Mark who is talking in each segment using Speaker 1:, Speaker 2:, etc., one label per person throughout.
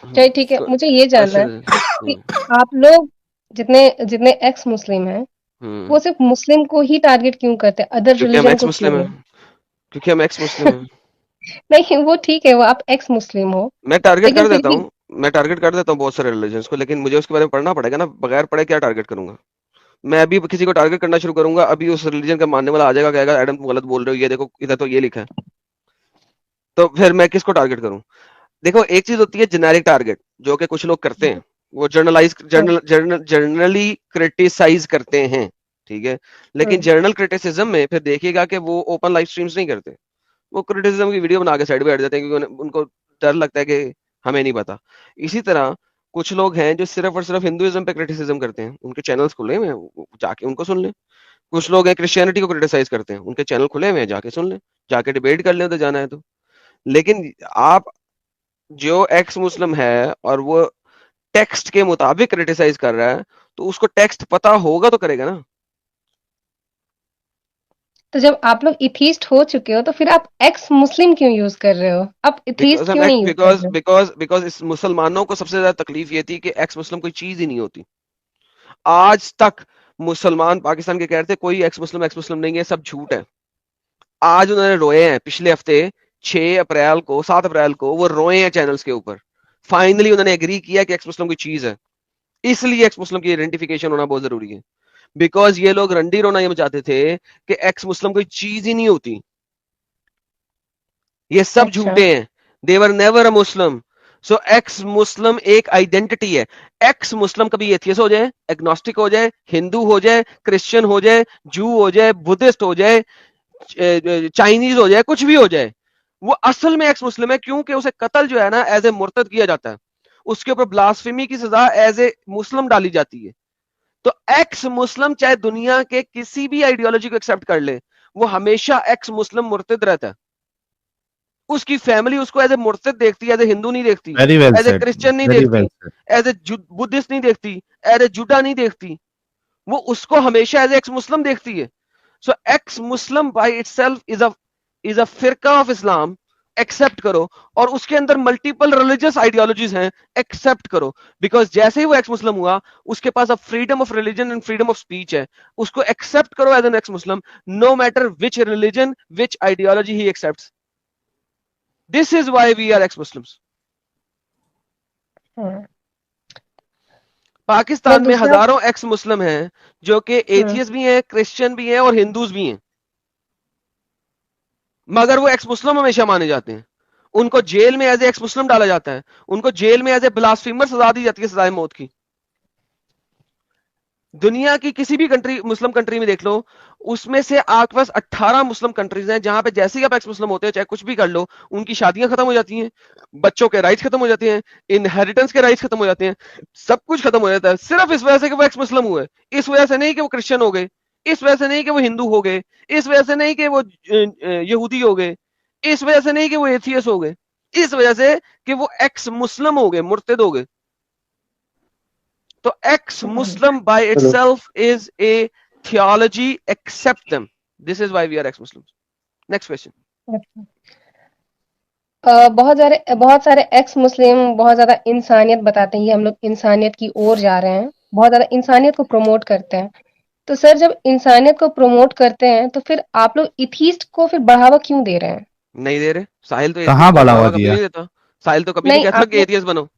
Speaker 1: चलिए ठीक है, मुझे ये जानना है
Speaker 2: क्वेश्चन।
Speaker 1: कि आप लोग जितने जितने एक्स मुस्लिम हैं,
Speaker 2: हम्म।
Speaker 1: वो सिर्फ मुस्लिम को ही टारगेट क्यों करते हैं, अदर
Speaker 2: क्योंकि हम
Speaker 1: रिलीजन
Speaker 2: एक्स
Speaker 1: को क्यों
Speaker 2: मुस्लिम
Speaker 1: नहीं?
Speaker 2: है। क्योंकि हम एक्स मुस्लिम है।
Speaker 1: नहीं, वो ठीक है, वो आप एक्स मुस्लिम हो,
Speaker 2: मैं टारगेट
Speaker 1: लेकिन
Speaker 2: कर
Speaker 1: फिर
Speaker 2: देता
Speaker 1: भी
Speaker 2: हूँ। मैं टारगेट कर देता हूँ बहुत सारे रिलीजन्स को, लेकिन मुझे उसके बारे में पढ़ना पड़ेगा ना। बगैर पढ़े क्या टारगेट करूंगा? मैं अभी किसी को टारगेट करना शुरू करूंगा, अभी उस रिलीजन का मानने वाला आ जाएगा, कहेगा एडम तुम गलत बोल रहे हो, ये देखो इधर तो ये लिखा है। तो फिर मैं किसको टारगेट करूं? देखो, एक चीज होती है जेनेरिक टारगेट, जो कि कुछ लोग करते हैं। वो
Speaker 1: हुँ,
Speaker 2: जर्नली क्रिटिसाइज करते हैं, ठीक है। लेकिन
Speaker 1: हुँ,
Speaker 2: जर्नल क्रिटिसिज्म में फिर देखिएगा कि वो ओपन लाइव स्ट्रीम्स नहीं करते। वो क्रिटिसिज्म की वीडियो बना के साइड पे हट जाते हैं, क्योंकि उनको डर लगता है कि हमें नहीं पता। इसी तरह कुछ लोग हैं जो सिर्फ और सिर्फ हिंदुइज्म पे क्रिटिसिज्म करते हैं, उनके चैनल्स खुले हुए हैं, जाके उनको सुन लें। कुछ लोग हैं क्रिश्चियनिटी को क्रिटिसाइज करते हैं, उनके चैनल खुले हुए हैं, जाके सुन लें। जाके डिबेट कर लें तो जाना है तो। लेकिन आप, जो एक्स मुस्लिम है और वो टेक्स्ट के मुताबिक क्रिटिसाइज कर रहा है, तो उसको टेक्स्ट पता होगा तो करेगा ना।
Speaker 1: तो जब आप लोग एथीस्ट हो चुके हो, तो फिर आप एक्स मुस्लिम क्यों यूज़ कर रहे हो? आप
Speaker 2: बिकॉज
Speaker 1: एथीस्ट
Speaker 2: हम
Speaker 1: क्यों नहीं यूज़ कर
Speaker 2: बिकॉज
Speaker 1: रहे हो?
Speaker 2: बिकॉज बिकॉज इस मुसलमानों को सबसे ज्यादा तकलीफ ये थी कि एक्स मुस्लिम कोई चीज ही नहीं होती। आज तक मुसलमान पाकिस्तान के कह रहे थे कोई एक्स मुस्लिम नहीं है, सब झूठ है। आज उन्होंने रोए हैं, पिछले हफ्ते 6 अप्रैल को, 7 अप्रैल को वो रोए हैं चैनल्स के ऊपर। फाइनली उन्होंने एग्री किया कि एक्स मुस्लिम कोई चीज है। इसलिए एक्स मुस्लिम की आइडेंटिफिकेशन होना बहुत जरूरी है। बिकॉज ये लोग रंडी रोना ये चाहते थे कि एक्स मुस्लिम कोई चीज ही नहीं होती, ये सब
Speaker 1: अच्छा,
Speaker 2: झूठे हैं। देवर never a Muslim. So ex मुस्लिम एक आइडेंटिटी है। एक्स मुस्लिम कभी एथियस हो जाए, एग्नोस्टिक हो जाए, हिंदू हो जाए, क्रिश्चियन हो जाए, जू हो जाए, बुद्धिस्ट हो जाए, चाइनीज हो जाए, कुछ भी हो जाए, वो असल में एक्स मुस्लिम है, क्योंकि उसे कत्ल जो है ना एज ए मुर्तद किया जाता है। उसके ऊपर ब्लास्फेमी की सजा एज ए मुस्लिम डाली जाती है। तो एक्स मुस्लिम चाहे दुनिया के किसी भी आइडियोलॉजी को एक्सेप्ट कर ले, वो हमेशा एक्स मुस्लिम मुर्तद रहता है। उसकी फैमिली उसको एज ए मुर्तद देखती है, एज ए हिंदू नहीं देखती,
Speaker 3: very well
Speaker 2: as a
Speaker 3: said,
Speaker 2: Christian नहीं
Speaker 3: वेरी
Speaker 2: देखती,
Speaker 3: well said.
Speaker 2: As a Buddhist नहीं देखती, एज ए जुडा नहीं देखती। वो उसको हमेशा एज ए एक्स मुस्लिम देखती है। So ex Muslim by itself is a फिरका ऑफ इस्लाम। एक्सेप्ट करो। और उसके अंदर मल्टीपल रिलीजियस आइडियोलॉजीज हैं, एक्सेप्ट करो। बिकॉज जैसे ही वो एक्स मुस्लिम हुआ, उसके पास अब freedom of religion and freedom of speech है। उसको एक्सेप्ट करो as an ex Muslim, no matter which religion which ideology ही accept. This is why we are ex Muslims.
Speaker 1: हाँ। मैं
Speaker 2: पाकिस्तान में
Speaker 1: दूसरा
Speaker 2: हजारों एक्स मुस्लिम हैं, जो कि
Speaker 1: हुँ,
Speaker 2: एथियस भी हैं, क्रिश्चियन भी हैं और हिंदूज भी हैं, मगर वो एक्स मुस्लिम हमेशा माने जाते हैं। उनको जेल में एज ए एक्स मुस्लिम डाला जाता है। उनको जेल में एज ए ब्लास्फेमर सजा दी जाती है, सजाए मौत की। दुनिया की किसी भी कंट्री, मुस्लिम कंट्री में देख लो, उसमें से आपके पास 18 मुस्लिम कंट्रीज हैं जहां पे जैसे ही आप एक्स मुस्लिम होते हैं, चाहे कुछ भी कर लो, उनकी शादियां खत्म हो जाती हैं, बच्चों के राइट्स खत्म हो जाते हैं, इनहेरिटेंस के राइट्स खत्म हो जाते हैं, सब कुछ खत्म हो जाता है, सिर्फ इस वजह से कि वो एक्स मुस्लिम हुए। इस वजह से नहीं कि वो क्रिश्चियन हो गए, इस वजह से नहीं कि वो हिंदू हो गए, इस वजह से नहीं कि वो यहूदी हो गए, इस वजह से नहीं कि वो एथियस हो गए, इस वजह से कि वो एक्स मुस्लिम हो गए, मुर्तद हो गए। तो एक्स
Speaker 1: हुँ,
Speaker 2: Muslim by itself is a theology, except them. This is why we are ex Muslims. Next question.
Speaker 1: अच्छा। बहुत सारे एक्स मुस्लिम बहुत ज़्यादा इंसानियत बताते हैं, ये हम लोग इंसानियत की ओर जा रहे हैं, बहुत ज़्यादा इंसानियत को प्रमोट करते हैं। तो सर, जब इंसानियत को प्रमोट करते हैं, तो फिर आप लोग एथीस्ट को फिर बढ़ावा क्यों दे रहे हैं?
Speaker 2: नहीं दे रहे। साहिल तो
Speaker 3: कहाँ
Speaker 2: एथियस को
Speaker 3: बढ़ावा
Speaker 2: बढ़ावा कभी
Speaker 3: दिया?
Speaker 2: नहीं देता। साहिल तो कभी नहीं
Speaker 1: नहीं,
Speaker 2: कहता
Speaker 1: आप
Speaker 2: कि
Speaker 1: लोग
Speaker 2: एथियस बनो।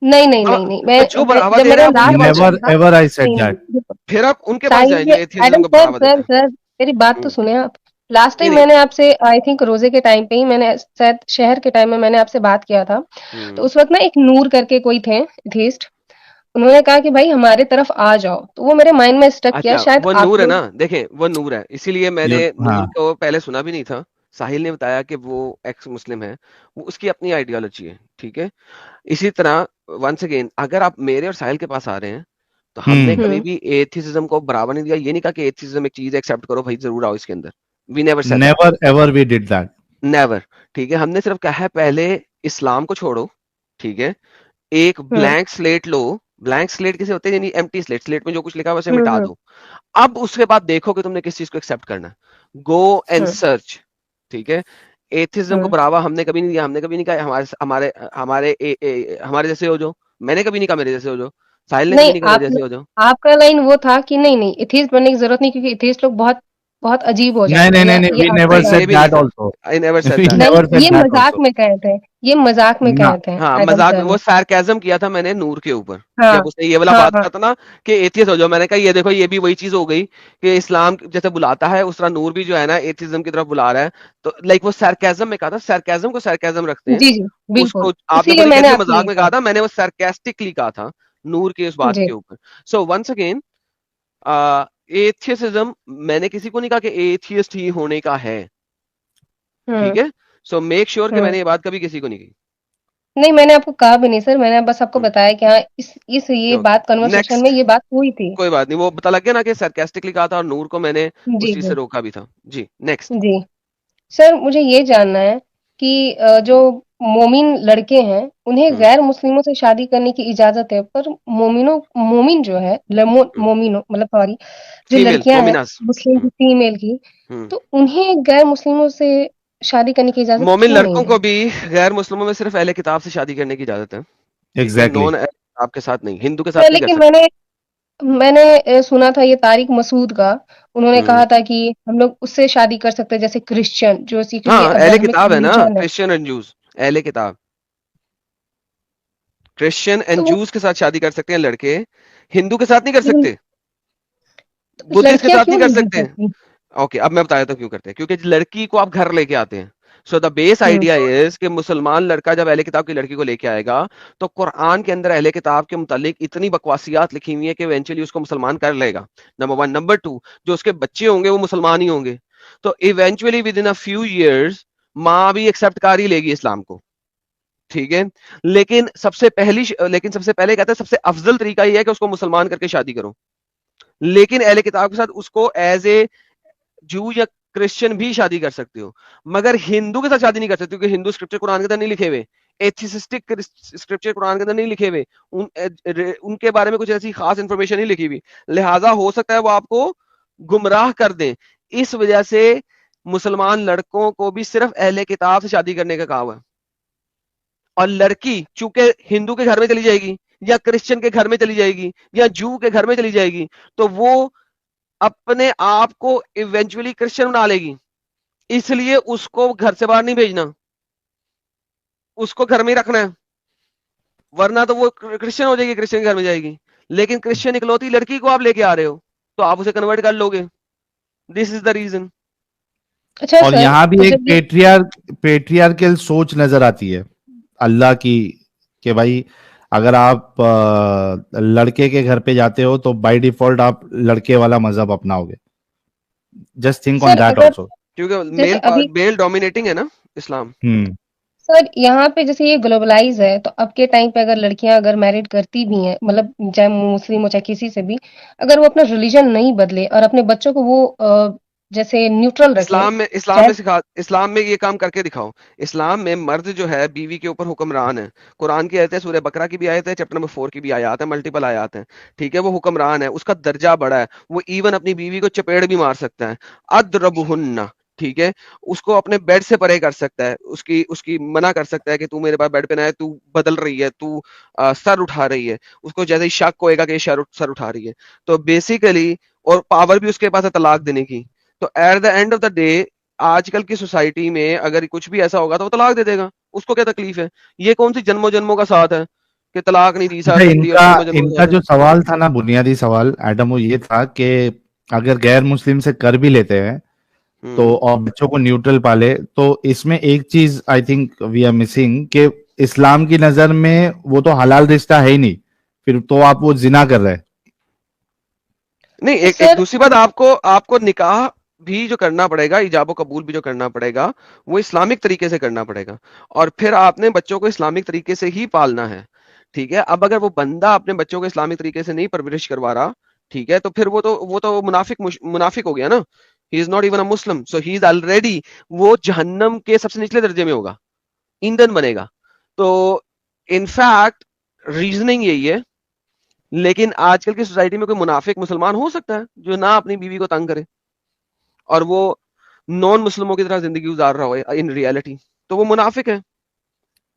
Speaker 1: नहीं, नहीं,
Speaker 2: हाँ,
Speaker 1: नहीं, नहीं,
Speaker 2: तो जो बढ़ावा
Speaker 1: जब
Speaker 2: दे रहे
Speaker 1: मैंने
Speaker 2: हैं आप उनके
Speaker 1: लास्ट
Speaker 2: पास
Speaker 1: टाइम
Speaker 2: जाएं।
Speaker 3: नेवर
Speaker 1: बात
Speaker 3: एवर आई सेड
Speaker 1: नहीं, नहीं,
Speaker 3: दैट।
Speaker 1: देखो,
Speaker 2: फिर आप उनके पास
Speaker 1: साहिल
Speaker 2: जाएं जो
Speaker 1: ये
Speaker 2: एथियसिज्म
Speaker 1: एडम
Speaker 2: को
Speaker 1: सर
Speaker 2: बढ़ावा
Speaker 1: सर
Speaker 2: देते हैं।
Speaker 1: सर मेरी बात तो
Speaker 2: हम्म,
Speaker 1: सुने आप। लास्ट
Speaker 2: नहीं
Speaker 1: टाइम
Speaker 2: नहीं।
Speaker 1: मैंने आपसे आई थिंक रोजे के टाइम पे ही मैंने शायद शहर के टाइम में मैंने आपसे बात किया था। तो
Speaker 2: हम्म।
Speaker 1: उस वक़्त ना एक नूर करके कोई थे एथीस्ट, उन्होंने कहा कि भाई हमारे तरफ आ जाओ, तो वो मेरे माइंड में स्टक किया,
Speaker 2: अच्छा,
Speaker 1: शायद
Speaker 2: वो
Speaker 1: आप
Speaker 2: नूर है ना,
Speaker 1: लोग
Speaker 2: देखें वो नूर है, इसीलिए
Speaker 3: ये,
Speaker 2: मैंने
Speaker 3: हाँ।
Speaker 2: नूर को पहले सुना भी नहीं था। साहिल ने बताया कि वो एक्स मुस्लिम है, वो उसकी अपनी आइडियोलॉजी है, ठीक है। इसी तरह वंस अगेन, अगर आप मेरे और साहिल के पास आ रहे हैं, तो हमने
Speaker 3: हम्म।
Speaker 2: कभी
Speaker 1: हुँ,
Speaker 2: भी एथिज्म को बढ़ावा नहीं दिया। ये नहीं कहा कि एथिज्म एक चीज एक्सेप्ट करो भाई, जरूर आओ इसके अंदर। We never said that.
Speaker 3: Never ever we did that.
Speaker 2: Never. ठीक है, हमने सिर्फ कहा है पहले इस्लाम को छोड़ो, ठीक है। एक
Speaker 1: हुँ,
Speaker 2: ब्लैंक स्लेट लो। ब्लैंक स्लेट किसे होते हैं? यानी एम्प्टी स्लेट, स्लेट में जो कुछ लिखा हुआ है उसे
Speaker 1: हुँ,
Speaker 2: मिटा
Speaker 1: हुँ,
Speaker 2: दो। अब उसके बाद देखो कि तुमने किस चीज को एक्सेप्ट करना है। गो एंड
Speaker 1: हुँ,
Speaker 2: सर्च, ठीक है। एथिज्म को
Speaker 1: हम्म।
Speaker 2: बढ़ावा हमने कभी नहीं दिया, हमने कभी नहीं कहा हमारे हमारे हमारे हमारे जैसे हो जाओ, मैंने कभी नहीं कहा मेरे जैसे हो जाओ, साहिल ने कभी
Speaker 1: नहीं,
Speaker 2: नहीं कहा मेरे जैसे हो जाओ।
Speaker 1: आपका लाइन वो था कि नहीं नहीं एथीस्ट बनने की जरूरत नहीं, क्योंकि एथीस्ट लोग बहुत बहुत अजीब हो
Speaker 3: नहीं
Speaker 1: जाते
Speaker 3: नहीं
Speaker 1: हैं,
Speaker 3: नहीं
Speaker 1: या
Speaker 3: नहीं,
Speaker 1: ये
Speaker 3: वी
Speaker 1: आपकी
Speaker 3: नेवर
Speaker 2: नहीं
Speaker 1: लाइन
Speaker 2: ये
Speaker 3: सेड
Speaker 2: भी नहीं
Speaker 3: दैट
Speaker 2: था,
Speaker 3: also.
Speaker 2: I never said
Speaker 3: we
Speaker 2: that.
Speaker 1: नहीं,
Speaker 3: नेवर सेड
Speaker 1: ये
Speaker 3: दैट
Speaker 1: मजाक
Speaker 3: आल्सो।
Speaker 1: में कहे थे, ये मजाक में
Speaker 3: ना।
Speaker 1: कहे थे,
Speaker 2: हाँ
Speaker 1: एडम
Speaker 2: मजाक में,
Speaker 1: सर
Speaker 2: वो
Speaker 1: ने।
Speaker 2: सार्केज्म किया था मैंने नूर के ऊपर,
Speaker 1: हाँ
Speaker 2: जब उसने ये वाला
Speaker 1: हाँ
Speaker 2: बात
Speaker 1: हाँ।
Speaker 2: कहा था ना कि एथियस्ट हो जाओ, मैंने कहा ये देखो ये भी वही चीज हो गई कि इस्लाम जैसे बुलाता है उस तरह नूर भी जो है ना एथिज्म की तरफ बुला रहा है। तो लाइक वो सार्केज्म में कहा था, सार्केज्म को सार्केज्म रखते हैं,
Speaker 1: जी जी, बिल्कुल।
Speaker 2: उसको आपने
Speaker 1: इसीलिए
Speaker 2: बोली
Speaker 1: मैंने
Speaker 2: कहती
Speaker 1: आपसे
Speaker 2: मजाक
Speaker 1: यही
Speaker 2: में कहा
Speaker 1: कहा।
Speaker 2: था, मैंने वो सार्केस्टिकली कहा था नूर के उस बात
Speaker 1: जी।
Speaker 2: के ऊपर। सो वंस अगेन एथियसिज्म, मैंने किसी को नहीं कहा कि एथियस्ट ही होने का है, ठीक
Speaker 1: हम्म।
Speaker 2: है। सो मेक श्योर कि
Speaker 1: हम्म।
Speaker 2: मैंने ये बात कभी किसी को नहीं की।
Speaker 1: नहीं, मैंने आपको कहा भी नहीं सर, मैंने बस आपको बताया कि हाँ, इस ये बात कन्वर्सेशन में
Speaker 2: नेक्स्ट,
Speaker 1: ये बात हुई थी।
Speaker 2: कोई बात नहीं, वो पता लग गया ना कि sarcastically कहा था, और नूर को मैंने
Speaker 1: जी
Speaker 2: उस चीज
Speaker 1: जी
Speaker 2: से रोका भी था। जी नेक्स्ट।
Speaker 1: जी। सर मुझे ये जानना है कि जो मोमिन लड़के हैं उन्हें
Speaker 2: हम्म
Speaker 1: गैर मुस्लिमों से शादी करने की इजाजत है, पर मोमिन जो है
Speaker 2: हम्म
Speaker 1: मोमिनो मतलब सॉरी, जो
Speaker 2: फीमेल
Speaker 1: लड़कियां हैं
Speaker 2: मोमिनास।
Speaker 1: मुस्लिम की, फीमेल की,
Speaker 2: हम्म
Speaker 1: तो उन्हें गैर मुस्लिमों से शादी करने की इजाजत
Speaker 2: मोमिन
Speaker 1: क्यों
Speaker 2: लड़कों
Speaker 1: नहीं
Speaker 2: को
Speaker 1: है?
Speaker 2: भी गैर मुस्लिमों में सिर्फ अहले किताब से शादी करने की इजाजत है, ठीक है,
Speaker 3: एग्जैक्टली।
Speaker 2: नॉन आपके साथ नहीं, हिंदू के
Speaker 1: सर
Speaker 2: साथ नहीं कर
Speaker 1: लेकिन
Speaker 2: सकते।
Speaker 1: मैंने सुना था ये तारिक मसूद का, उन्होंने
Speaker 2: हम्म
Speaker 1: कहा था कि हम लोग उससे शादी कर सकते हैं, जैसे क्रिश्चियन जो सीक्रेटली
Speaker 2: हाँ अहले
Speaker 1: अब्राहमिक
Speaker 2: किताब है ना,
Speaker 1: रिलीजन है।
Speaker 2: क्रिश्चियन एंड जूस, अहले किताब क्रिश्चियन
Speaker 1: तो
Speaker 2: एंड
Speaker 1: वो
Speaker 2: जूस के साथ शादी कर सकते हैं लड़के, हिंदू के साथ नहीं कर
Speaker 1: लेकिन
Speaker 2: सकते, बुद्धिस्ट के
Speaker 1: लड़कियां
Speaker 2: साथ नहीं
Speaker 1: क्यों
Speaker 2: कर
Speaker 1: नहीं कर
Speaker 2: सकते।
Speaker 1: सकती?
Speaker 2: ओके अब मैं बताया तो क्यों करते हैं, क्योंकि लड़की को आप घर लेके आते हैं। So the base
Speaker 1: hmm,
Speaker 2: idea is कि मुसलमान लड़का जब अहले किताब की लड़की को लेके आएगा, तो कुरान के अंदर अहले किताब के मुतालिक इतनी बकवासियात लिखी हुई है कि इवेंचुअली उसको मुसलमान कर लेगा, नंबर वन। नंबर टू, जो उसके बच्चे होंगे वो मुसलमान ही होंगे, तो eventually with in a few years माँ भी एक्सेप्ट कर ही लेगी इस्लाम को, ठीक है। लेकिन सबसे पहले कहते हैं सबसे अफजल तरीका ये है कि उसको मुसलमान करके शादी करो, लेकिन अहले किताब के साथ उसको एज ए जू या क्रिश्चियन भी शादी कर सकते हो, मगर हिंदू के साथ शादी नहीं कर सकते, क्योंकि हिंदू स्क्रिप्चर कुरान के अंदर नहीं लिखे हुए, एथिसिस्टिक स्क्रिप्चर कुरान के अंदर नहीं लिखे हुए, उनके बारे में कुछ ऐसी खास इंफॉर्मेशन नहीं लिखी हुई, लिहाजा हो सकता है वो आपको गुमराह कर दें। इस वजह से मुसलमान लड़कों को भी सिर्फ अहले किताब से शादी करने का कहा हुआ है, और लड़की चूंकि हिंदू के घर में चली जाएगी या क्रिश्चियन के घर में चली जाएगी या जू के घर में चली जाएगी, तो वो अपने आप को इवेंचुअली क्रिश्चियन बना लेगी, इसलिए उसको घर से बाहर नहीं भेजना, उसको घर में ही रखना है, वरना तो वो क्रिश्चियन हो जाएगी, क्रिश्चियन के घर में जाएगी। लेकिन क्रिश्चियन इकलौती लड़की को आप लेके आ रहे हो, तो आप उसे कन्वर्ट कर लोगे, दिस इज द रीजन।
Speaker 1: अच्छा
Speaker 3: और
Speaker 1: सर,
Speaker 3: यहाँ भी एक
Speaker 1: जब ये
Speaker 3: पेट्रियार्कल सोच नजर आती है अल्लाह की, कि भाई अगर आप लड़के के घर पे जाते हो तो बाय डिफॉल्ट आप लड़के वाला मजहब अपनाओगे। Just think on
Speaker 1: sir
Speaker 3: that
Speaker 1: अगर
Speaker 3: ऑल्सो।
Speaker 2: क्योंकि
Speaker 1: जैसे अभी
Speaker 2: मेल डोमिनेटिंग है ना इस्लाम।
Speaker 3: हम्म।
Speaker 1: सर यहाँ पे जैसे ये ग्लोबलाइज है, तो अब के टाइम पे अगर लड़कियां अगर मैरिड करती भी हैं, मतलब चाहे मुस्लिम हो चाहे किसी से भी, अगर वो अपना रिलीजन नहीं बदले और अपने बच्चों को वो जैसे न्यूट्रल रखे,
Speaker 2: इस्लाम
Speaker 1: चाहे
Speaker 2: में सिखा, इस्लाम में ये काम करके दिखाओ। इस्लाम में मर्द जो है बीवी के ऊपर हुक्मरान है, कुरान की आयत है, सूरह बकरा की भी आयत है, चैप्टर नंबर 4 की भी आयत है, मल्टीपल आयत है, ठीक है। वो हुक्मरान है, उसका दर्जा बड़ा है, वो इवन अपनी बीवी को चपेड़ भी मार सकता है, अदरबुहुन्ना, ठीक है। उसको अपने बेड से परे कर सकता है, उसकी उसकी मना कर सकता है कि तू मेरे पास बेड पे ना है, तू बदल रही है, तू सर उठा रही है, उसको जैसे ही शक होएगा कि ये सर उठा रही है, तो बेसिकली, और पावर भी उसके पास है तलाक देने की। तो at the end of the day आजकल की सोसाइटी में अगर कुछ भी ऐसा होगा तो वो तलाक दे देगा, उसको क्या तकलीफ है। ये कौन सी जन्मों जन्मों का साथ है कि तलाक नहीं दी
Speaker 3: अच्छा,
Speaker 2: सकती और
Speaker 3: इनका
Speaker 2: जन्मों जन्मों का
Speaker 3: इनका
Speaker 2: साथ है।
Speaker 3: जो सवाल था ना, बुनियादी सवाल एडम, वो ये था कि अगर गैर मुस्लिम से कर भी लेते हैं तो
Speaker 2: हम्म
Speaker 3: और बच्चों को न्यूट्रल पाले, तो इसमें एक चीज I think we are missing, कि इस्लाम की नजर में वो तो हलाल रिश्ता है ही नहीं, फिर तो आप वो जिना कर रहे हैं।
Speaker 2: नहीं,
Speaker 1: तो
Speaker 2: एक
Speaker 1: सर
Speaker 2: दूसरी बात, आपको आपको निकाह भी जो करना पड़ेगा, इजाबो कबूल भी जो करना पड़ेगा, वो इस्लामिक तरीके से करना पड़ेगा, और फिर आपने बच्चों को इस्लामिक तरीके से ही पालना है, ठीक है। अब अगर वो बंदा अपने बच्चों को इस्लामिक तरीके से नहीं परवरिश करवा रहा, ठीक है, तो फिर वो तो मुनाफिक हो गया ना, he is not even a Muslim, so he is already, वो जहन्नम के सबसे निचले दर्जे में होगा, ईंधन बनेगा। तो इनफैक्ट रीजनिंग यही है, लेकिन आजकल की सोसाइटी में कोई मुनाफिक मुसलमान हो सकता है जो ना अपनी बीवी को तंग करे, और वो नॉन मुस्लिमों की तरह जिंदगी गुजार रहा हो इन रियलिटी, तो वो मुनाफिक है,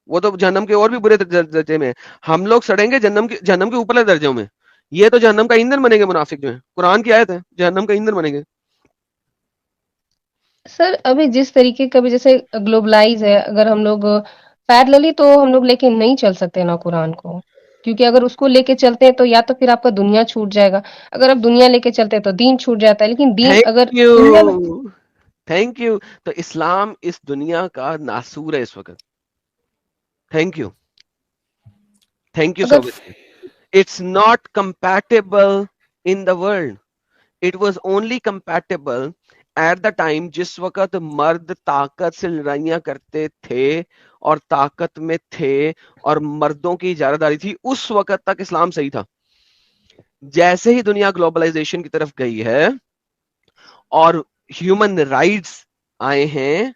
Speaker 2: वो तो जहन्नम के और भी बुरे दर्जे में है। हम लोग सड़ेंगे जहन्नम के ऊपरले दर्जों में, ये तो जहन्नम का ईंधन बनेंगे मुनाफिक जो है, कुरान की आयत है, जहन्नम का ईंधन बनेंगे।
Speaker 1: सर अभी जिस तरीके का भी जैसे ग्लोबलाइज है, अगर हम लोग पैरेलली तो हम लोग लेके नहीं चल सकते ना कुरान को, क्योंकि अगर उसको लेके चलते हैं तो या तो फिर आपका दुनिया छूट जाएगा, अगर आप दुनिया लेके चलते हैं तो दीन छूट जाता है, लेकिन दीन
Speaker 2: थैंक
Speaker 1: अगर
Speaker 2: यू,
Speaker 1: दुनिया में।
Speaker 2: Thank you. तो इस्लाम इस दुनिया का नासूर है इस वक्त। Thank you, thank you so
Speaker 1: अगर
Speaker 2: much. It's not compatible in the world, it was only compatible at the time जिस वक्त मर्द ताकत से लड़ाइयां करते थे और ताकत में थे और मर्दों की इजारादारी थी, उस वक्त तक इस्लाम सही था। जैसे ही दुनिया ग्लोबलाइजेशन की तरफ गई है और ह्यूमन राइट्स आए हैं,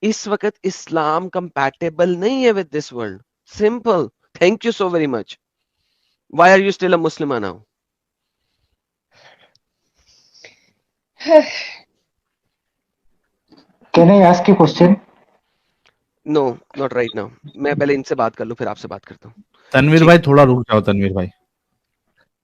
Speaker 2: इस वक्त इस्लाम कंपैटिबल नहीं है with this world. Simple. Thank you so very much. Why are you still a Muslim now?
Speaker 4: Can I ask you a question?
Speaker 2: No, not right now. मैं पहले इनसे बात कर लूं, फिर आपसे बात करता हूँ।
Speaker 3: तनवीर
Speaker 2: जी
Speaker 3: भाई थोड़ा रुक जाओ, तनवीर भाई।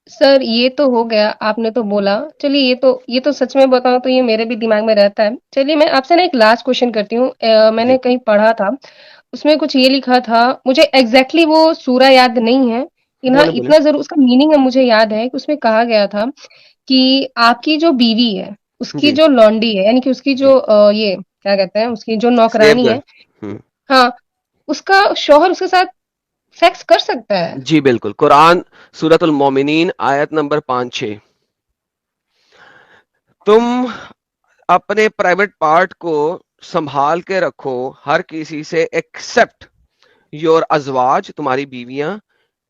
Speaker 1: सर ये तो हो गया, आपने तो बोला, चलिए ये तो सच में बताऊं तो ये मेरे भी दिमाग में रहता है। चलिए मैं आपसे ना एक लास्ट क्वेश्चन करती हूँ। मैंने
Speaker 2: जी,
Speaker 1: कहीं पढ़ा था, उसमें कुछ ये लिखा था, मुझे एग्जैक्टली exactly वो सूरा याद नहीं है, लेकिन हाँ
Speaker 2: बोले बोले।
Speaker 1: इतना जरूर उसका मीनिंग है मुझे याद है कि उसमें कहा गया था कि आपकी जो बीवी है, उसकी
Speaker 2: जी
Speaker 1: जो लॉन्डी है, यानी कि उसकी
Speaker 2: जी,
Speaker 1: जो ये क्या कहते हैं, उसकी जो
Speaker 2: स्लेव
Speaker 1: नौकरानी
Speaker 2: गर्ल।
Speaker 1: है, हाँ, उसका शौहर उसके साथ सेक्स कर सकता है।
Speaker 2: जी बिल्कुल, कुरान सूरतुल मोमिनीन आयत नंबर 5-6। तुम अपने प्राइवेट पार्ट को संभाल के रखो हर किसी से एक्सेप्ट योर अजवाज, तुम्हारी बीवियां,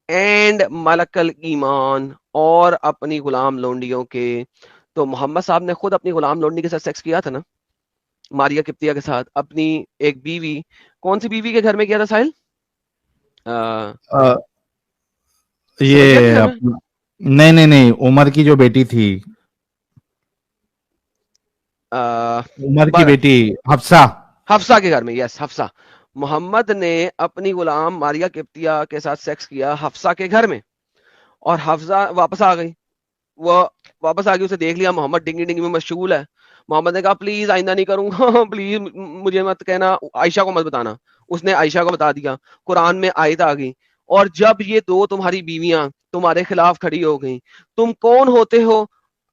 Speaker 2: एंड मलकल ईमान, और अपनी गुलाम लोंडियों के। तो मोहम्मद साहब ने खुद अपनी गुलाम लोंडी के साथ सेक्स किया था ना, मारिया किप्तिया के साथ, अपनी एक बीवी। कौन सी बीवी के घर में किया था साहिल?
Speaker 3: अ,
Speaker 2: समैया के
Speaker 3: ये
Speaker 2: घर में?
Speaker 3: अपना, नहीं नहीं नहीं, उमर की जो बेटी थी,
Speaker 2: आ,
Speaker 3: उमर की बेटी हफ्सा।
Speaker 2: हफ्सा के घर में, यस, हफ्सा। मोहम्मद ने अपनी गुलाम मारिया किप्तिया के साथ सेक्स किया हफ्सा के घर में, और हफ्सा वापस आ गई। वो वापस आ गई, उसे देख लिया, मोहम्मद डिंगी डिंगी में मशगूल है। मोहम्मद ने कहा प्लीज आइंदा नहीं करूंगा प्लीज मुझे मत कहना, आयशा को मत बताना। उसने आयशा को बता दिया, कुरान में आयत आ गई। और जब ये दो तुम्हारी बीवियां तुम्हारे खिलाफ खड़ी हो गई, तुम कौन होते हो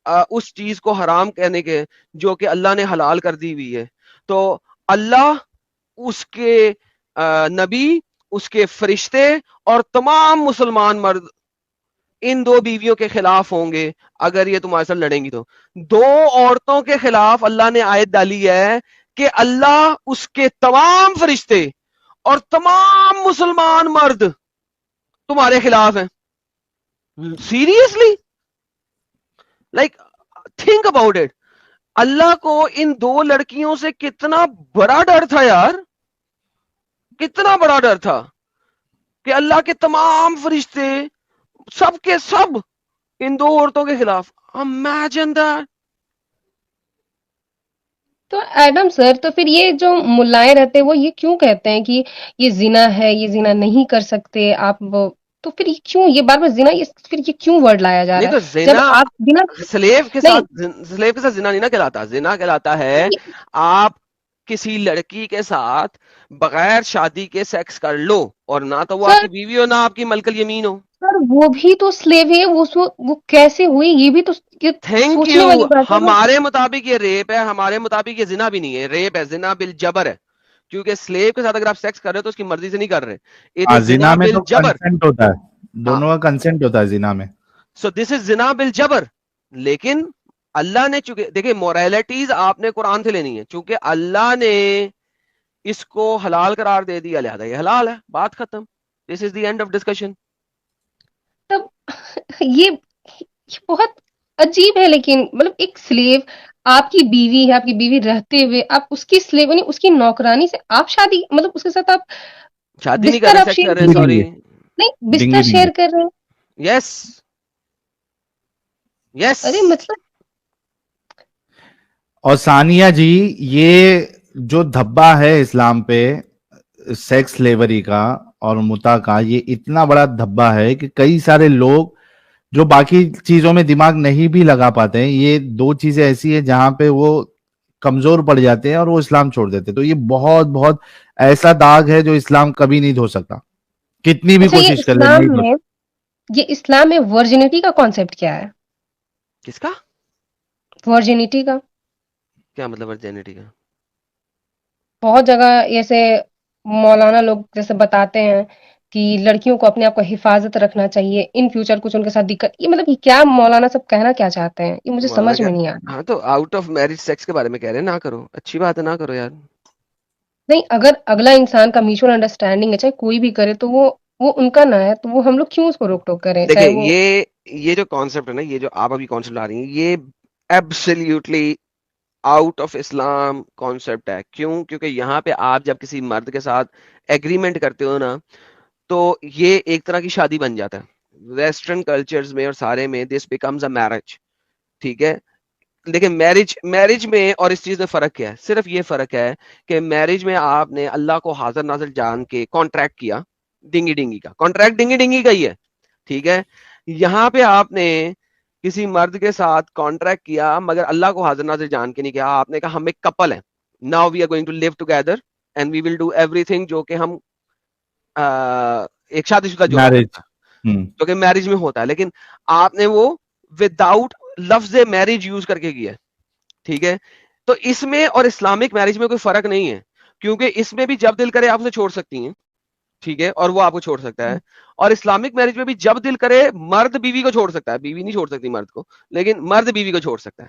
Speaker 2: उस चीज को हराम कहने के जो कि अल्लाह ने हलाल कर दी हुई है? तो अल्लाह, उसके नबी, उसके फरिश्ते और तमाम मुसलमान मर्द इन दो बीवियों के खिलाफ होंगे अगर ये तुम्हारे साथ लड़ेंगी। तो दो औरतों के खिलाफ अल्लाह ने आयत डाली है कि अल्लाह, उसके तमाम फरिश्ते और तमाम मुसलमान मर्द तुम्हारे खिलाफ हैं। Seriously, like, think about it. अल्लाह को इन दो लड़कियों से कितना बड़ा डर था यार, कितना बड़ा डर था कि अल्लाह के तमाम फरिश्ते, सब के सब, इन दो औरतों के खिलाफ। Imagine that.
Speaker 1: तो एडम सर, तो फिर ये जो मुल्लाएं रहते हैं वो ये क्यों कहते हैं कि ये जिना है, ये जिना नहीं कर सकते आप वो, तो फिर ये क्यों ये बार बार जिना, ये फिर ये क्यों वर्ड लाया जा
Speaker 2: नहीं
Speaker 1: रहा
Speaker 2: तो
Speaker 1: है जब
Speaker 2: जिना
Speaker 1: आप बिना।
Speaker 2: स्लेव के
Speaker 1: नहीं,
Speaker 2: साथ, स्लेव के साथ जिना नहीं ना कहलाता। जिना कहलाता है आप किसी लड़की के साथ बगैर शादी के सेक्स कर लो, और ना तो वो
Speaker 1: सर
Speaker 2: आपकी बीवी हो ना आपकी मलकल यमीन हो।
Speaker 1: सर वो भी तो स्लेव है, वो कैसे हुई, ये भी तो ये
Speaker 2: थैंक
Speaker 1: सोचने
Speaker 2: यू।
Speaker 1: वाली बात है ना।
Speaker 2: हमारे मुताबिक ये रेप है, हमारे मुताबिक ये जिना भी नहीं है, रेप है, जिना बिल जबर है। क्योंकि स्लेव के साथ अगर आप सेक्स कर रहे हो तो उसकी मर्जी से नहीं कर रहे, इट
Speaker 3: हाँ,
Speaker 2: इज
Speaker 3: जिना
Speaker 2: जिना
Speaker 3: में
Speaker 2: बिल
Speaker 3: तो
Speaker 2: जबर।
Speaker 3: कंसेंट होता है,
Speaker 2: हाँ,
Speaker 3: दोनों का कंसेंट होता है जिना में।
Speaker 2: So this is Jinnah bill जबर। लेकिन अल्लाह ने, चूंकि देखिए मोरालिटीज आपने कुरान से लेनी है, चूंकि अल्लाह ने इसको हलाल करार दे दिया, लिहाजा ये हलाल है, बात खत्म। This is the end of discussion.
Speaker 1: तब ये बहुत अजीब है, लेकिन मतलब एक स्लेव, आपकी बीवी है, आपकी बीवी रहते हुए आप उसकी स्लेव यानी उसकी नौकरानी से आप शादी, मतलब उसके साथ आप
Speaker 2: शादी नहीं कर
Speaker 1: बिस्तर
Speaker 2: रहे,
Speaker 1: आप
Speaker 2: सेक्स
Speaker 1: शेयर
Speaker 2: कर रहे,
Speaker 1: कर
Speaker 3: डिंगी
Speaker 1: रहे
Speaker 2: सॉरी।
Speaker 3: डिंगी,
Speaker 1: हैं। नहीं, बिस्तर
Speaker 3: डिंगी डिंगी।
Speaker 1: शेयर कर रहे हैं।
Speaker 2: Yes, yes.
Speaker 1: अरे मतलब
Speaker 3: और सानिया जी, ये जो धब्बा है इस्लाम पे सेक्स स्लेवरी का और मुता का, ये इतना बड़ा धब्बा है कि कई सारे लोग जो बाकी चीजों में दिमाग नहीं भी लगा पाते हैं, ये दो चीजें ऐसी है जहां पे वो कमजोर पड़ जाते हैं और वो इस्लाम छोड़ देते हैं। तो ये बहुत बहुत ऐसा दाग है जो इस्लाम कभी नहीं धो सकता, कितनी भी
Speaker 1: अच्छा,
Speaker 3: कोशिश कर ले नहीं धो सकता।
Speaker 1: ये इस्लाम में वर्जिनिटी का कॉन्सेप्ट क्या है?
Speaker 2: किसका?
Speaker 1: वर्जिनिटी का
Speaker 2: क्या मतलब वर्जिनिटी का?
Speaker 1: बहुत जगह ऐसे मौलाना लोग जैसे बताते हैं कि लड़कियों को अपने आप को हिफाजत रखना चाहिए, इन फ्यूचर कुछ उनके साथ दिक्कत, ये मतलब ये क्या मौलाना सब कहना क्या चाहते हैं, ये मुझे
Speaker 2: मौलाना
Speaker 1: समझ
Speaker 2: क्या?
Speaker 1: में नहीं आ रहा।
Speaker 2: हाँ, तो आउट ऑफ मैरिज सेक्स के बारे में कह रहे हैं, ना करो, अच्छी बात है, ना करो यार।
Speaker 1: नहीं, अगर अगला इंसान का म्यूचुअल अंडरस्टैंडिंग है, चाहे कोई भी करे, तो वो उनका ना है, तो वो हम लोग क्यों उसको रोक टोक करें,
Speaker 2: देखिए,
Speaker 1: चाहे वो।
Speaker 2: ये जो कॉन्सेप्ट है ना, ये जो आप अभी कॉन्सेप्ट ला रही हैं, ये absolutely out of Islam concept है। क्यों? क्योंकि यहाँ पे आप जब किसी मर्द के साथ एग्रीमेंट करते हो ना, तो ये एक तरह की शादी बन जाता है। वेस्टर्न कल्चर्स में और सारे में दिस बिकम्स अ मैरिज। ठीक है? देखिए, मैरिज मैरिज में और इस चीज में फर्क क्या है? सिर्फ ये फर्क है कि मैरिज में आपने अल्लाह को हाजिर नाजिर जान के कॉन्ट्रैक्ट किया, डिंगी डिंगी का कॉन्ट्रैक्ट, डिंगी डिंगी का ही है। ठीक है? यहाँ पे आपने किसी मर्द के साथ कॉन्ट्रैक्ट किया, मगर अल्लाह को हाजिर नाजिर जान के नहीं किया। आपने कहा हम एक कपल हैं, now we are going to live together and we will do everything, जो कि हम एक शादीशुदा जोड़ा
Speaker 3: मैरिज।
Speaker 2: करता है, जो कि मैरिज में होता है। लेकिन आपने वो विदाउट लफ्ज मैरिज यूज करके किया है। ठीक है? तो इसमें और इस्लामिक मैरिज में कोई फर्क नहीं है, क्योंकि इसमें भी जब दिल करे आप उसे छोड़ सकती हैं। ठीक है? और वो आपको छोड़ सकता है। और इस्लामिक मैरिज में भी जब दिल करे मर्द बीवी को छोड़ सकता है, बीवी नहीं छोड़ सकती मर्द को, लेकिन मर्द बीवी को छोड़ सकता है।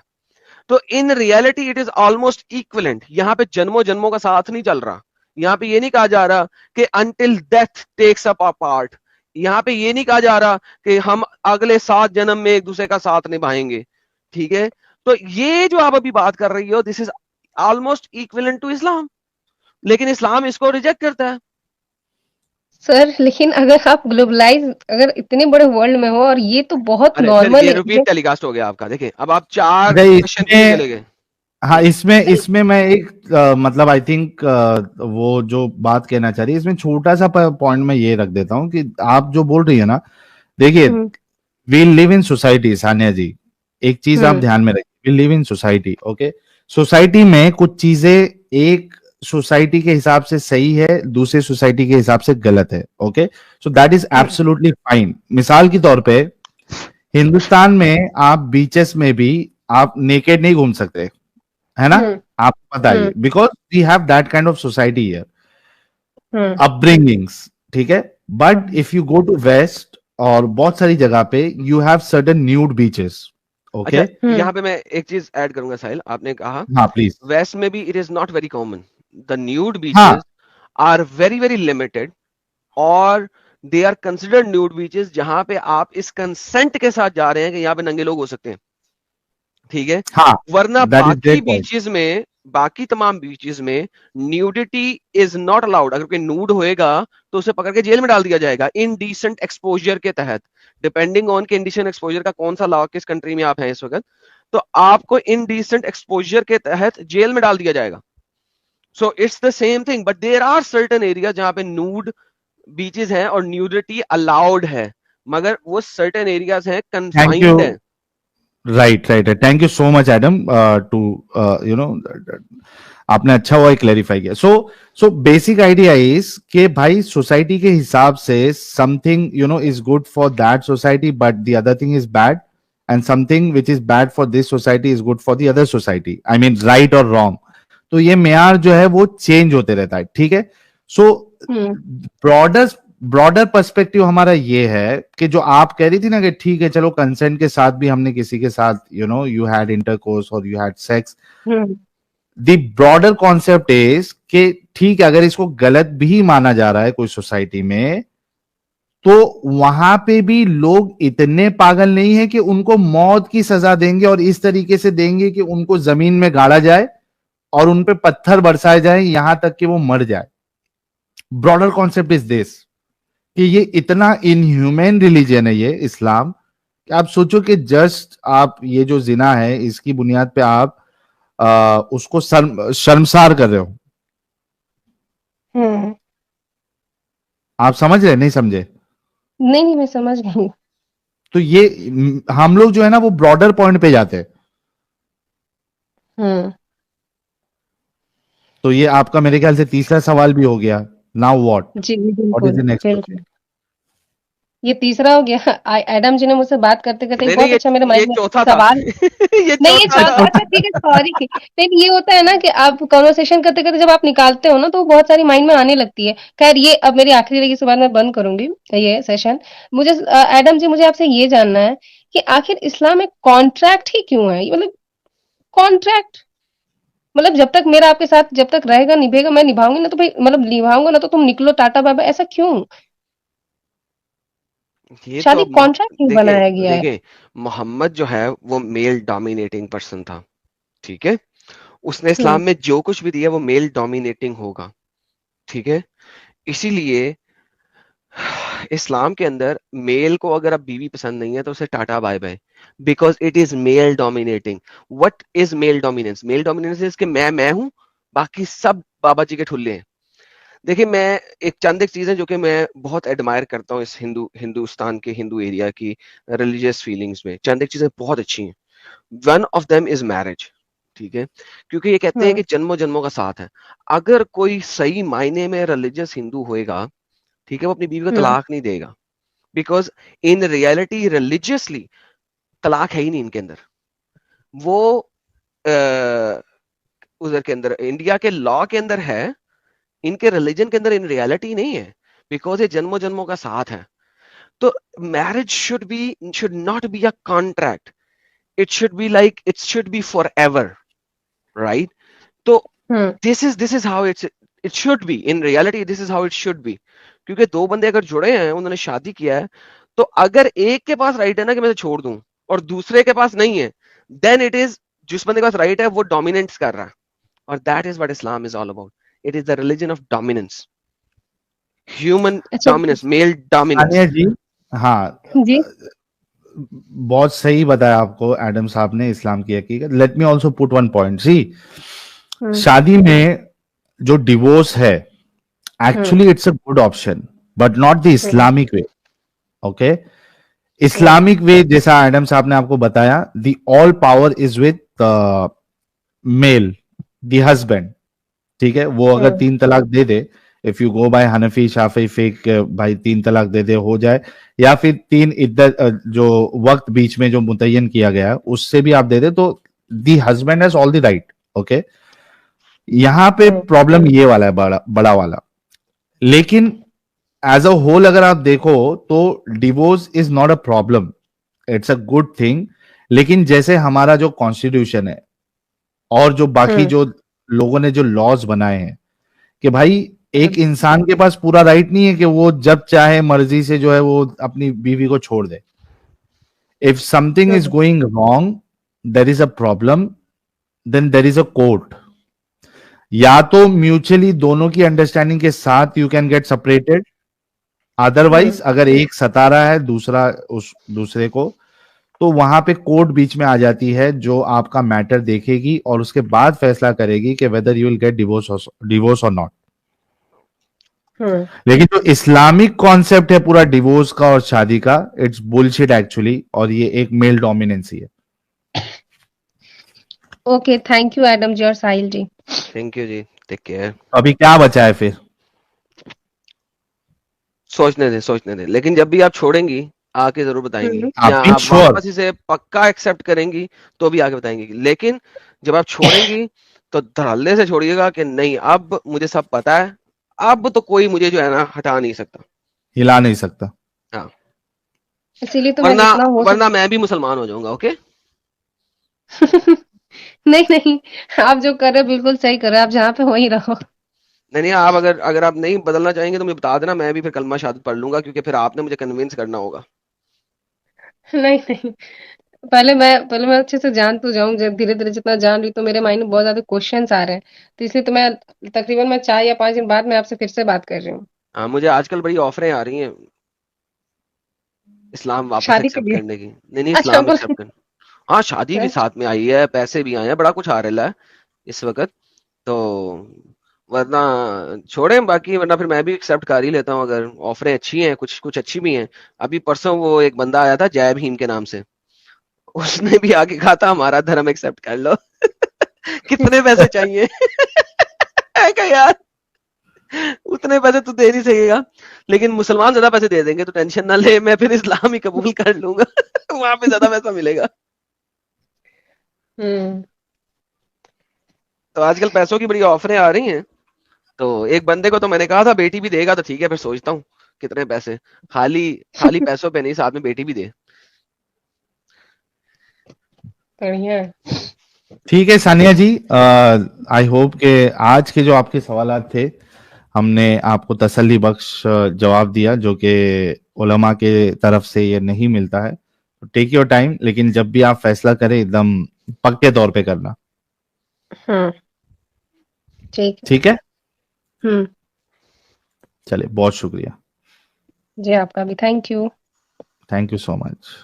Speaker 2: तो in reality it is almost equivalent. यहाँ पे जन्मों जन्मों का साथ नहीं चल रहा। यहाँ पे ये नहीं कहा जा रहा कि until death takes up part. यहाँ पे ये नहीं कहा जा रहा कि हम अगले 7 जन्म में एक दूसरे का साथ निभाएंगे। ठीक है? तो ये जो आप अभी बात कर रही हो, this is almost equivalent to Islam, लेकिन इस्लाम इसको रिजेक्ट करता है।
Speaker 1: सर, लेकिन अगर आप ग्लोबलाइज, अगर इतने बड़े वर्ल्ड में हो, और ये तो बहुत
Speaker 2: अरे फिर
Speaker 1: नॉर्मल
Speaker 2: ये
Speaker 1: है
Speaker 2: रिपीट टेलीकास्ट हो गया आपका। देखिए, अब आप 4
Speaker 3: अच्छा,
Speaker 2: क्वेश्चन पीछे
Speaker 3: इसमें,
Speaker 2: चले गए।
Speaker 3: हाँ, इसमें मैं एक मतलब आई थिंक वो जो बात कहना चाह रही है, इसमें छोटा सा पॉइंट मैं ये रख देता हूँ कि आप जो बोल रही है ना, देखिए,
Speaker 1: hmm
Speaker 3: we live in society Sanya ji, एक चीज आप
Speaker 1: हम्म
Speaker 3: ध्यान में रखिए, we live in society, okay. Society में कुछ चीजें एक सोसाइटी के हिसाब से सही है, दूसरे सोसाइटी के हिसाब से गलत है, okay. So that is
Speaker 1: hmm
Speaker 3: absolutely fine. मिसाल के तौर पे हिंदुस्तान में आप बीचेस में भी आप नेकेड नहीं घूम सकते, है ना?
Speaker 1: हम्म
Speaker 3: आपको बताइए,
Speaker 1: hmm
Speaker 3: because we have that kind of society here,
Speaker 1: hmm
Speaker 3: upbringings, ठीक है। But
Speaker 1: hmm
Speaker 3: if you go to west और बहुत सारी जगह पे you have certain nude beaches, okay.
Speaker 2: अच्छा,
Speaker 1: हम्म
Speaker 2: यहाँ पे मैं एक चीज ऐड करूंगा साहिल। आपने कहा
Speaker 3: हाँ प्लीज।
Speaker 2: वेस्ट में भी it is not very common. The nude
Speaker 3: हाँ,
Speaker 2: beaches are very very limited, और they are considered nude beaches जहां पे आप इस कंसेंट के साथ जा रहे हैं कि यहाँ पे नंगे लोग हो सकते हैं। ठीक है?
Speaker 3: हाँ,
Speaker 2: वरना
Speaker 3: दैट इज
Speaker 2: बाकी
Speaker 3: ग्रेट पॉइंट।
Speaker 2: बीचेस में, बाकी तमाम बीचेस में न्यूडिटी इज नॉट अलाउड। अगर कोई नूड होएगा तो उसे पकड़ के जेल में डाल दिया जाएगा इनडिसेंट एक्सपोजर के तहत। डिपेंडिंग ऑन के इंडिसेंट एक्सपोजर का कौन सा लॉ, किस कंट्री में आप हैं इस वक्त, तो आपको इनडिसेंट एक्सपोजर के तहत जेल में डाल दिया जाएगा। So it's the same thing, but there are certain area जहां पे नूड बीचेस हैं और न्यूडिटी अलाउड है, मगर वो सर्टेन एरियाज हैं,
Speaker 3: थैंक यू।
Speaker 2: कन्फाइंड है।
Speaker 3: Right right, thank you so much Adam, to you know, आपने अच्छा हुआ क्लेरिफाई किया। सो बेसिक आइडिया इज कि भाई सोसाइटी के हिसाब से something is good for that society, but the other thing is bad, and something which is bad for this society is good for the other society, I mean right और wrong. तो ये मेयार जो है वो change होते रहता है, ठीक है। सो
Speaker 1: हम्म
Speaker 3: ब्रॉडर ब्रॉडर पर्सपेक्टिव हमारा ये है कि जो आप कह रही थी ना कि ठीक है, चलो कंसेंट के साथ भी हमने किसी के साथ यू हैड इंटरकोर्स और you had sex,
Speaker 1: hmm
Speaker 3: the broader concept is कि ठीक है, अगर इसको गलत भी माना जा रहा है कोई सोसाइटी में, तो वहां पे भी लोग इतने पागल नहीं है कि उनको मौत की सजा देंगे और इस तरीके से देंगे कि उनको जमीन में गाड़ा जाए और उन पे पत्थर बरसाए जाए यहां तक कि वो मर जाए। ब्रॉडर कॉन्सेप्ट इज दिस कि ये इतना इनह्यूमन रिलीजन है ये इस्लाम, कि आप सोचो कि जस्ट आप ये जो जिना है इसकी बुनियाद पे आप उसको शर्मसार कर रहे हो।
Speaker 1: हम्म।
Speaker 3: आप समझ रहे, नहीं समझे?
Speaker 1: नहीं नहीं, मैं समझ गई।
Speaker 3: तो ये हम लोग जो है ना वो ब्रॉडर पॉइंट पे जाते हैं।
Speaker 1: हम्म।
Speaker 3: तो ये आपका मेरे ख्याल से तीसरा सवाल भी हो गया। नाउ
Speaker 1: जी
Speaker 3: व्हाट इज
Speaker 1: बिल्कुल
Speaker 3: द नेक्स्ट क्वेश्चन?
Speaker 1: बिल्कुल। ये तीसरा हो गया। एडम जी ने मुझसे बात करते करते
Speaker 2: नहीं नहीं,
Speaker 1: बहुत अच्छा मेरे
Speaker 2: ये
Speaker 1: माइंड में
Speaker 2: चौथा था।
Speaker 1: सवाल।
Speaker 2: ये
Speaker 1: नहीं ये
Speaker 2: चौथा
Speaker 1: चौथा,
Speaker 2: था।
Speaker 1: अच्छा ठीक है, सॉरी। लेकिन ये होता है ना कि आप कॉन्वर्सेशन करते करते जब आप निकालते हो ना तो बहुत सारी माइंड में आने लगती है। खैर ये अब मेरी आखिरी रहेगी, इसके बाद मैं बंद करूंगी ये सेशन। मुझे एडम जी, मुझे आपसे ये जानना है कि आखिर इस्लाम में कॉन्ट्रैक्ट ही क्यों है? मतलब कॉन्ट्रैक्ट, मतलब जब तक मेरा आपके साथ जब तक रहेगा निभेगा, मैं निभाऊंगी ना तो भाई, मतलब निभाऊंगा ना तो तुम निकलो टाटा बाय बाय, ऐसा क्यों?
Speaker 2: ये तो
Speaker 1: शादी
Speaker 2: अब
Speaker 1: कॉन्ट्रैक्ट क्यों
Speaker 2: देखें
Speaker 1: बनाया गया है?
Speaker 2: देखें, मोहम्मद जो है वो मेल डोमिनेटिंग पर्सन था, ठीक है। उसने
Speaker 1: हुँ,
Speaker 2: इस्लाम में जो कुछ भी दिया वो मेल डोमिनेटिंग होगा, ठीक है। इसीलिए इस्लाम के अंदर मेल को अगर अब बीवी पसंद नहीं है तो उसे tata bye bye, because it is male dominating. What is male dominance? Male dominance is कि मैं हूं, बाकी सब बाबा जी के ठुल्ले हैं। देखिए, मैं एक चीज है जो कि मैं बहुत एडमायर करता हूँ इस हिंदुस्तान के हिंदू एरिया की रिलीजियस फीलिंग्स में। चंद एक चीजें बहुत अच्छी हैं। One of them is marriage, ठीक है। क्योंकि ये कहते हैं
Speaker 1: हुँ,
Speaker 2: कि जन्मों जन्मों का साथ है। अगर कोई सही मायने में रिलीजियस हिंदू होएगा, ठीक है, वो अपनी बीवी को
Speaker 1: हुँ,
Speaker 2: तलाक नहीं देगा, बिकॉज इन रियलिटी रिलीजियसली तलाक है ही नहीं इनके अंदर। वो अ, उधर के अंदर इंडिया के लॉ के अंदर है, इनके रिलीजन के अंदर इन रियलिटी नहीं है, बिकॉज ये जन्मों जन्मों का साथ है। तो marriage should not be a contract, it should be like it should be forever, right? तो
Speaker 1: hmm,
Speaker 2: this is how it should be in reality, this is how it should be. क्योंकि दो बंदे अगर जुड़े हैं, उन्होंने शादी किया है, तो अगर एक के पास राइट है ना कि मैं तो छोड़ दूं, और दूसरे के पास नहीं है, देन इट इज, जिस बंदे के पास राइट है वो डोमिनेंस कर रहा है। और that is what Islam is all about. It is the religion of dominance, human
Speaker 1: अच्छा
Speaker 2: डोमिनेंस, मेल डोमिनेंस।
Speaker 3: तानिया जी, हाँ,
Speaker 1: जी।
Speaker 3: बहुत सही बताया आपको एडम साहब ने इस्लाम की हकीकत। Let me also put one point. See,
Speaker 1: hmm,
Speaker 3: शादी में जो डिवोर्स है,
Speaker 1: hmm,
Speaker 3: actually it's a good option, but not the
Speaker 1: hmm,
Speaker 3: Islamic way. Okay,
Speaker 1: hmm,
Speaker 3: Islamic way जैसा एडम साहब ने आपको बताया, the all power is with male, the husband, ठीक है। वो अगर
Speaker 1: हुँ,
Speaker 3: तीन तलाक दे दे, इफ यू गो बाय हनफी शाफी फेक, भाई तीन तलाक दे दे हो जाए, या फिर तीन इद्दत जो वक्त बीच में जो मुतय्यन किया गया है उससे भी आप दे दे, तो the husband has all the right. Okay, यहां पे
Speaker 1: हुँ,
Speaker 3: प्रॉब्लम ये वाला है, बड़ा बड़ा वाला। लेकिन एज अ होल अगर आप देखो तो divorce is not a problem, it's a good thing. लेकिन जैसे हमारा जो कॉन्स्टिट्यूशन है और जो बाकी
Speaker 1: हुँ,
Speaker 3: जो लोगों ने जो लॉज बनाए हैं, कि भाई
Speaker 1: हुँ,
Speaker 3: एक इंसान के पास पूरा राइट नहीं है कि वो जब चाहे मर्जी से जो है वो अपनी बीवी को छोड़ दे। If something is
Speaker 1: hmm,
Speaker 3: going wrong, there is a problem, then there is a court. या तो म्यूचुअली दोनों की अंडरस्टैंडिंग के साथ you can get separated,
Speaker 1: hmm,
Speaker 3: otherwise अगर एक सता रहा है दूसरा उस दूसरे को, तो वहां पे कोर्ट बीच में आ जाती है, जो आपका मैटर देखेगी और उसके बाद फैसला करेगी कि whether you will get divorce और नॉट।
Speaker 1: हुँ।
Speaker 3: लेकिन जो इस्लामिक कॉन्सेप्ट है पूरा डिवोर्स का और शादी का, इट्स बुलशिट एक्चुअली, और ये एक मेल डोमिनेंसी है।
Speaker 1: Okay, thank you Adam ji और साहिल जी।
Speaker 2: थैंक यू जी, टेक केयर।
Speaker 3: तो अभी क्या बचा है फिर?
Speaker 2: सोचने दे, लेकिन जब भी आप छोड़ेंगी आके जरूर बताएंगी,
Speaker 1: हुँ,
Speaker 2: या
Speaker 3: आप भी
Speaker 2: आप
Speaker 3: श्योर?
Speaker 2: वापस इसे पक्का एक्सेप्ट करेंगी तो भी आके बताएंगी। लेकिन जब आप छोड़ेंगी तो धड़ल्ले से छोड़िएगा कि नहीं, अब मुझे सब पता है, अब तो कोई मुझे जो है ना हटा नहीं सकता।
Speaker 3: हिला नहीं सकता।
Speaker 2: हाँ,
Speaker 1: इसीलिए तो मैं
Speaker 2: वरना
Speaker 1: जितना हो
Speaker 2: वरना मैं भी मुसलमान हो जाऊंगा। ओके।
Speaker 1: नहीं, नहीं, आप जो कर रहे हो बिल्कुल सही कर रहे हो, आप जहाँ पे वहीं रहो।
Speaker 2: नहीं नहीं, आप अगर अगर आप नहीं बदलना चाहेंगे तो मुझे बता देना, मैं भी फिर कलमा शहादत पढ़ लूंगा, क्योंकि फिर आपने मुझे कन्विंस करना होगा।
Speaker 1: नहीं, नहीं, पहले मैं अच्छे से जान तो जाऊँ, जब धीरे-धीरे जितना जान रही हूँ तो मेरे माइंड में बहुत ज़्यादा क्वेश्चन्स आ रहे हैं। तो इसलिए तो मैं तकरीबन मैं 4 या 5 दिन बाद मैं आपसे फिर से बात कर रही हूँ।
Speaker 2: हाँ, मुझे आजकल बड़ी ऑफरें आ रही हैं इस्लाम वापस
Speaker 1: शादी के
Speaker 2: एक्सेप्ट
Speaker 1: लिए?
Speaker 2: करने की। नहीं नहीं,
Speaker 1: अच्छा
Speaker 2: इस्लाम
Speaker 1: बोला।
Speaker 2: एक्सेप्ट करने। हाँ, शादी भी
Speaker 1: राइट।
Speaker 2: साथ में आई है, पैसे भी आए हैं, बड़ा कुछ आ रहा है इस वक़्त। तो वरना छोड़ें बाकी, वरना फिर मैं भी एक्सेप्ट कर ही लेता हूँ अगर ऑफरें अच्छी हैं, कुछ कुछ अच्छी भी हैं। अभी परसों वो एक बंदा आया था जय भीम के नाम से, उसने भी आके कहा था हमारा धर्म एक्सेप्ट कर लो। कितने पैसे चाहिए? मैं कहा यार उतने पैसे तो दे नहीं सकेगा, लेकिन मुसलमान ज्यादा पैसे दे देंगे तो टेंशन ना ले, मैं फिर इस्लाम ही कबूल कर लूंगा। वहां पे ज्यादा पैसा मिलेगा।
Speaker 1: हम्म।
Speaker 2: तो आजकल पैसों की बड़ी ऑफरें आ रही हैं। तो एक बंदे को तो मैंने कहा था बेटी भी देगा तो ठीक है, फिर सोचता हूँ कितने पैसे, खाली खाली पैसों पे नहीं, साथ में बेटी भी दे।
Speaker 1: बढ़िया है।
Speaker 3: ठीक है सानिया जी, आई होप के आज के जो आपके सवालात थे हमने आपको तसल्ली बख्श जवाब दिया, जो कि उलमा के तरफ से ये नहीं मिलता है। तो टेक योर टाइम, लेकिन जब भी आप फैसला करें एकदम पक्के तौर पे करना।
Speaker 1: हम्म। ठीक है।
Speaker 3: ठीक है,
Speaker 1: हम्म।
Speaker 3: चलिए बहुत शुक्रिया।
Speaker 1: जी आपका भी thank you.
Speaker 3: Thank you so much.